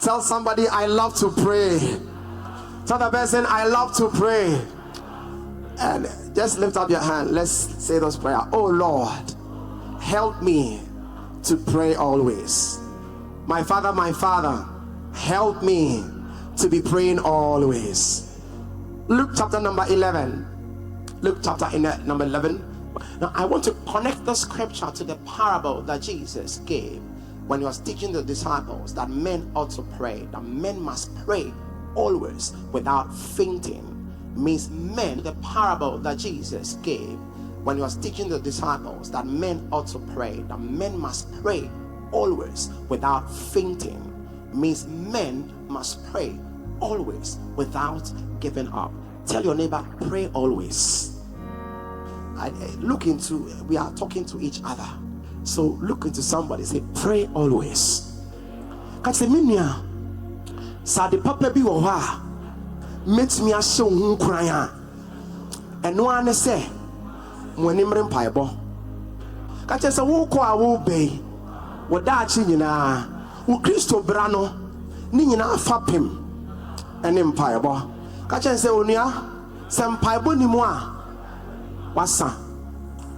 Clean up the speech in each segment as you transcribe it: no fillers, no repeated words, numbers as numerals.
Tell somebody, I love to pray. Tell the person, I love to pray. And just lift up your hand. Let's say those prayers. Oh Lord, help me to pray always. My Father, help me to be praying always. Luke chapter number 11. Luke chapter number 11. Now I want to connect the scripture to the parable that Jesus gave when he was teaching the disciples that men ought to pray, that men must pray always without fainting. Means men, the parable that Jesus gave when he was teaching the disciples that men ought to pray, that men must pray always without fainting, means men must pray always without giving up. Tell your neighbor, pray always. We are talking to each other, so look into somebody, say pray always. Kateminia sa de papa bi wo ha metimi ahye wo nkran a eno ane se mo animre mpaebo ka che se wo ko a wo bei wo da chi nyina wo Kristo bra no ni nyina afa pem ene mpaebo ka che se onua se mpaebo ni mu a wasa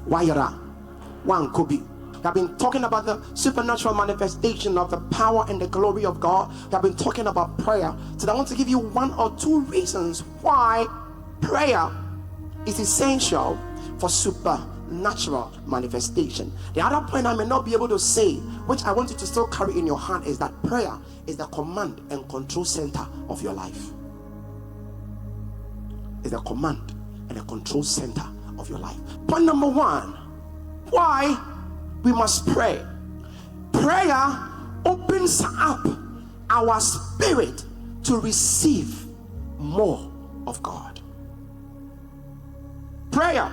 wayra wankobi. We have been talking about the supernatural manifestation of the power and the glory of God. We have been talking about prayer. Today I want to give you one or two reasons why prayer is essential for supernatural manifestation. The other point I may not be able to say, which I want you to still carry in your heart, is that prayer is the command and control center of your life. It's the command and the control center of your life. Point number one, why we must pray. Prayer opens up our spirit to receive more of God. Prayer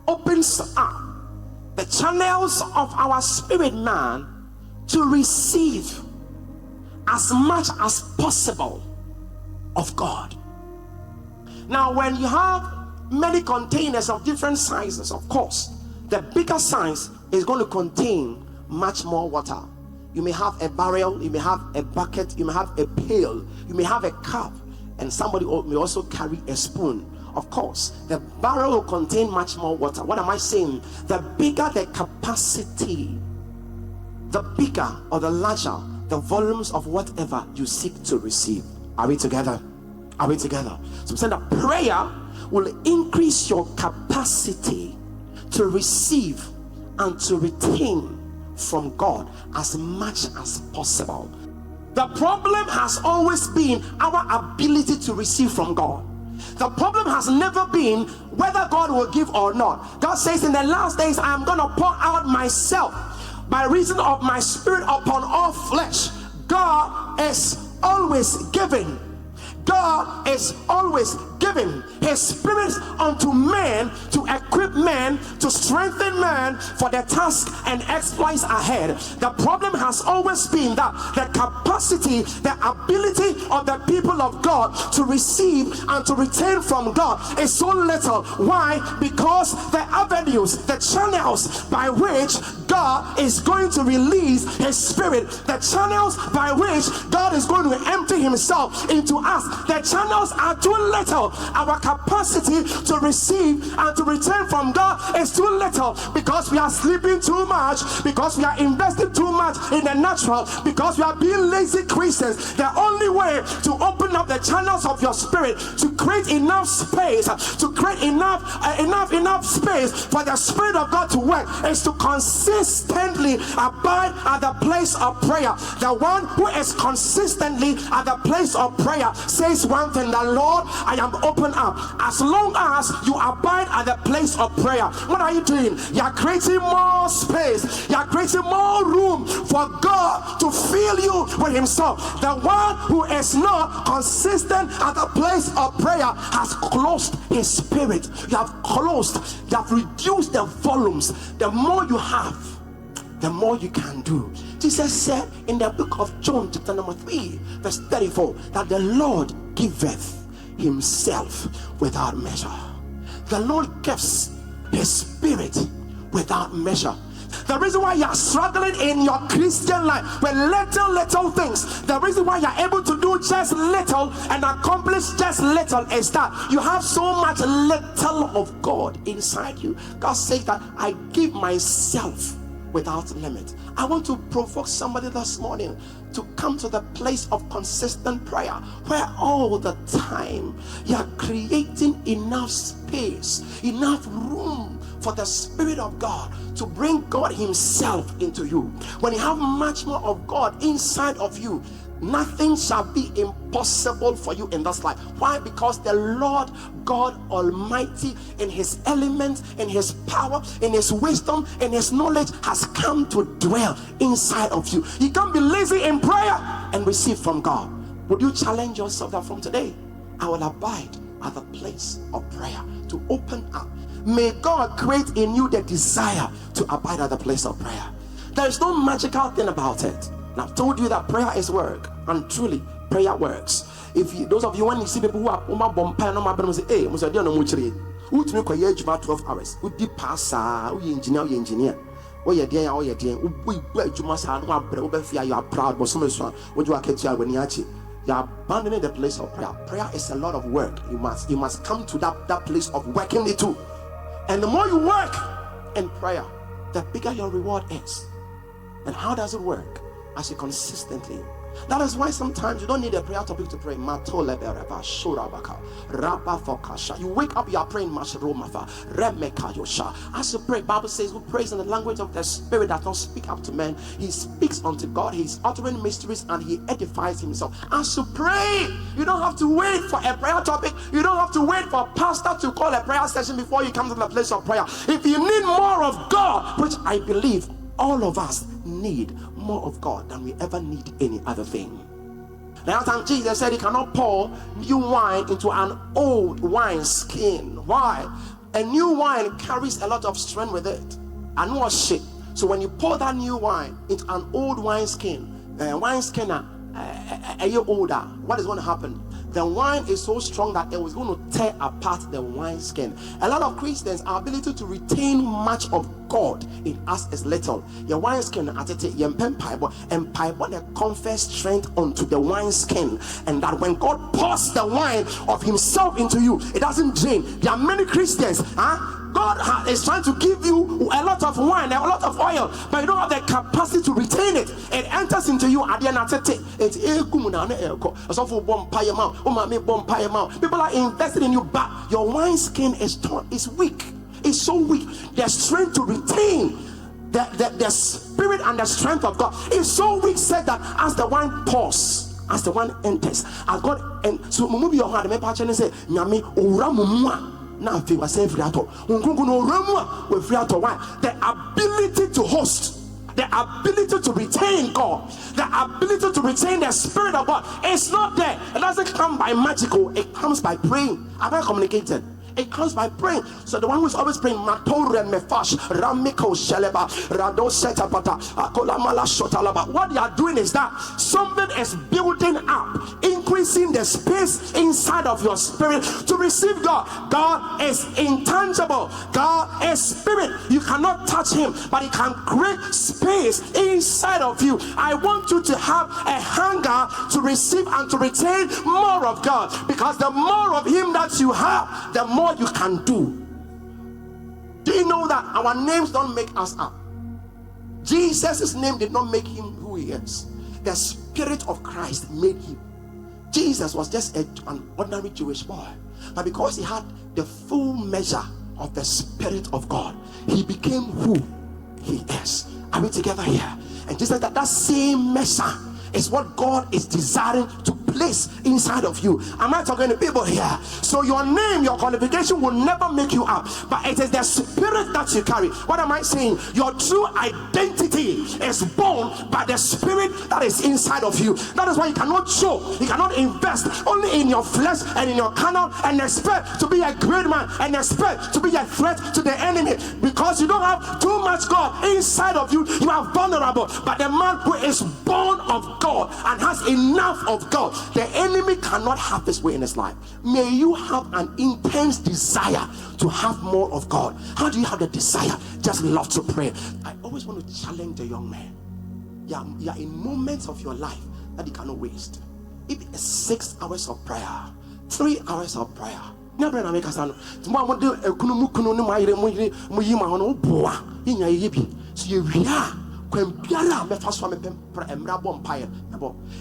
opens up the channels of our spirit man to receive as much as possible of God. Now, when you have many containers of different sizes, of course, the bigger size is going to contain much more water. You may have a barrel, you may have a bucket, you may have a pail, you may have a cup, and somebody may also carry a spoon. Of course, the barrel will contain much more water. What am I saying? The bigger the capacity, the bigger or the larger the volumes of whatever you seek to receive. Are we together? Are we together? So I'm saying that prayer will increase your capacity to receive and to retain from God as much as possible. The problem has always been our ability to receive from God. The problem has never been whether God will give or not. God says in the last days I am going to pour out myself by reason of my spirit upon all flesh. God is always giving. God is always giving his spirit unto men to equip men, to strengthen men for the task and exploits ahead. The problem has always been that the capacity, the ability of the people of God to receive and to retain from God is so little. Why? Because the avenues, the channels by which God is going to release his spirit, the channels by which God is going to empty himself into us, the channels are too little. Our capacity to receive and to return from God is too little, because we are sleeping too much, because we are investing too much in the natural, because we are being lazy Christians. The only way to open up the channels of your spirit, to create enough space, to create enough space for the Spirit of God to work, is to consistently abide at the place of prayer. The one who is consistently at the place of prayer says one thing: the Lord, I am open up. As long as you abide at the place of prayer, what are you doing? You are creating more space, you are creating more room for God to fill you with himself. The one who is not consistent at the place of prayer has closed his spirit. You have closed, you have reduced the volumes. The more you have, the more you can do. Jesus said in the book of John chapter number 3 verse 34 that the Lord giveth himself without measure. The Lord gives his spirit without measure. The reason why you are struggling in your Christian life with little things, the reason why you are able to do just little and accomplish just little is that you have so much little of God inside you. God says that I give myself without limit. I want to provoke somebody this morning to come to the place of consistent prayer, where all the time you are creating enough space, enough room for the Spirit of God to bring God Himself into you. When you have much more of God inside of you, nothing shall be impossible for you in this life. Why? Because the Lord God Almighty, in His element, in His power, in His wisdom, in His knowledge, has come to dwell inside of you. You can't be lazy in prayer and receive from God. Would you challenge yourself that from today, I will abide at the place of prayer, to open up? May God create in you the desire to abide at the place of prayer. There is no magical thing about it. And I've told you that prayer is work, and truly prayer works. If you, those of you, when you see people who are say, hey, who 12 hours, who deep pass, who engineer, oh yeah, dear, you are proud, but so much what you are catching when you are abandoning the place of prayer. Prayer is a lot of work. You must come to that place of working it too. And the more you work in prayer, the bigger your reward is. And how does it work? As you consistently. That is why sometimes you don't need a prayer topic to pray. You wake up, you are praying. As you pray, Bible says, who prays in the language of the Spirit does not speak up to men. He speaks unto God. He is uttering mysteries and he edifies himself. As you pray, you don't have to wait for a prayer topic. You don't have to wait for a pastor to call a prayer session before you come to the place of prayer. If you need more of God, which I believe all of us need more of God than we ever need any other thing. Now, time Jesus said he cannot pour new wine into an old wine skin. Why? A new wine carries a lot of strength with it. And what shit. So when you pour that new wine into an old wine skin a year older, what is going to happen? The wine is so strong that it was going to tear apart the wineskin. A lot of Christians, our ability to retain much of God in us is little. Your wineskin and confess strength onto the wineskin, and that when God pours the wine of Himself into you, it doesn't drain. There are many Christians, God is trying to give you a lot of wine, a lot of oil, but you don't have the capacity to retain it. It enters into you at the end of it. People are invested in you, but your wineskin is weak. It's so weak. The strength to retain the spirit and the strength of God is so weak, said that as the wine pours, as the wine enters, as God, and so move your heart and say, Nyame Uramumwa. Now, the ability to host, the ability to retain God, the ability to retain the Spirit of God, it's not there. It doesn't come by magical, it comes by praying. Am I communicated? It comes by praying. So the one who's always praying, what they are doing is that something is building up, increasing the space inside of your spirit to receive God. God is intangible. God is spirit. You cannot touch Him, but He can create space inside of you. I want you to have a hunger to receive and to retain more of God, because the more of Him that you have, the more you can do. Do you know that our names don't make us up? Jesus' name did not make Him who He is. The Spirit of Christ made Him. Jesus was just an ordinary Jewish boy, but because He had the full measure of the Spirit of God, He became who He is. Are we together here? And Jesus said that same measure is what God is desiring to place inside of you. Am I talking to people here? So your name, your qualification will never make you up, but it is the Spirit that you carry. What am I saying? Your true identity is born by the Spirit that is inside of you. That is why you cannot show, you cannot invest only in your flesh and in your carnal and expect to be a great man and expect to be a threat to the enemy, because you don't have too much God inside of you. You are vulnerable. But the man who is born of God and has enough of God, the enemy cannot have his way in his life. May you have an intense desire to have more of God. How do you have the desire? Just love to pray. I always always want to challenge the young man. You are in moments of your life that you cannot waste. If it's 6 hours of prayer, 3 hours of prayer. Never make us know. Tomorrow I want to do kunumu no my muyima on boa. In your yibi. So you are when Piara me fast from empire.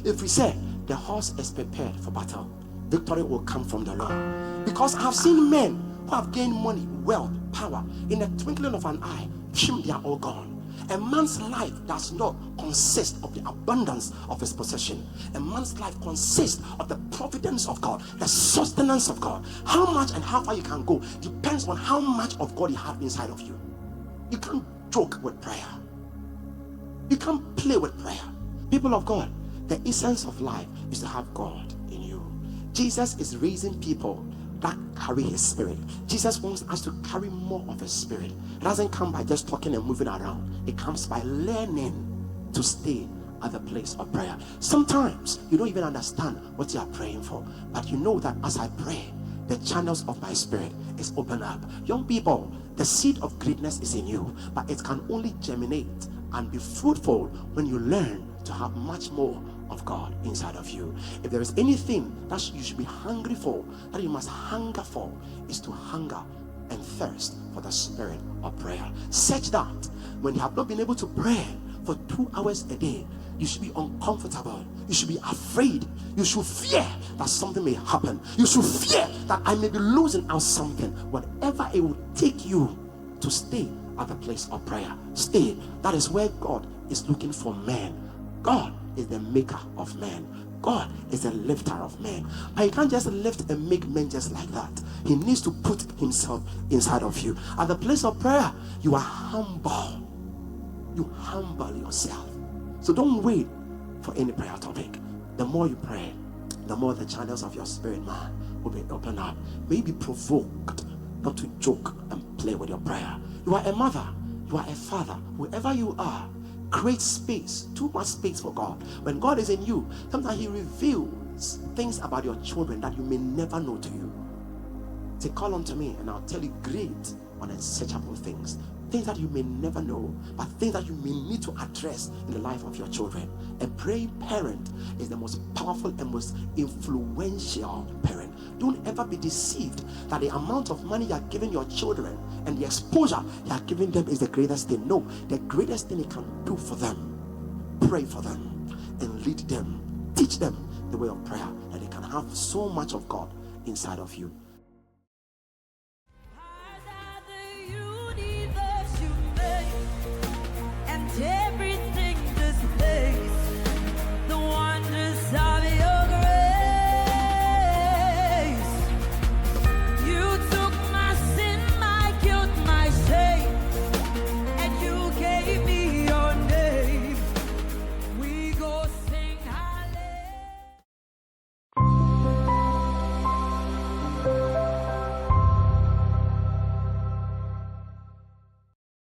If we say the horse is prepared for battle, victory will come from the Lord. Because I have seen men who have gained money, wealth, power in a twinkling of an eye. They are all gone. A man's life does not consist of the abundance of his possession. A man's life consists of the providence of God, the sustenance of God. How much and how far you can go depends on how much of God you have inside of you. You can't joke with prayer. You can't play with prayer. People of God, the essence of life is to have God in you. Jesus is raising people that carry his spirit. Jesus wants us to carry more of his spirit. It doesn't come by just talking and moving around. It comes by learning to stay at the place of prayer. Sometimes you don't even understand what you are praying for, but you know that as I pray, the channels of my spirit is open up. Young people, the seed of greatness is in you, but it can only germinate and be fruitful when you learn to have much more of God inside of you. If there is anything that you should be hungry for, that you must hunger for, is to hunger and thirst for the spirit of prayer. Such that when you have not been able to pray for 2 hours a day, you should be uncomfortable. You should be afraid. You should fear that something may happen. You should fear that I may be losing out something. Whatever it will take you to stay at the place of prayer, stay. That is where God is looking for men. God is the maker of men. God is the lifter of men. But he can't just lift and make men just like that. He needs to put himself inside of you. At the place of prayer, you are humble. You humble yourself. So don't wait for any prayer topic. The more you pray, the more the channels of your spirit man will be opened up. May you be provoked not to joke and play with your prayer. You are a mother, you are a father, whoever you are, create space, too much space for God. When God is in you, sometimes he reveals things about your children that you may never know to you. Say, call unto me and I'll tell you great unsearchable things that you may never know, but things that you may need to address in the life of your children. A praying parent is the most powerful and most influential parent. Don't ever be deceived that the amount of money you are giving your children and the exposure you are giving them is the greatest thing. No, the greatest thing you can do for them, pray for them and lead them, teach them the way of prayer, that they can have so much of God inside of you.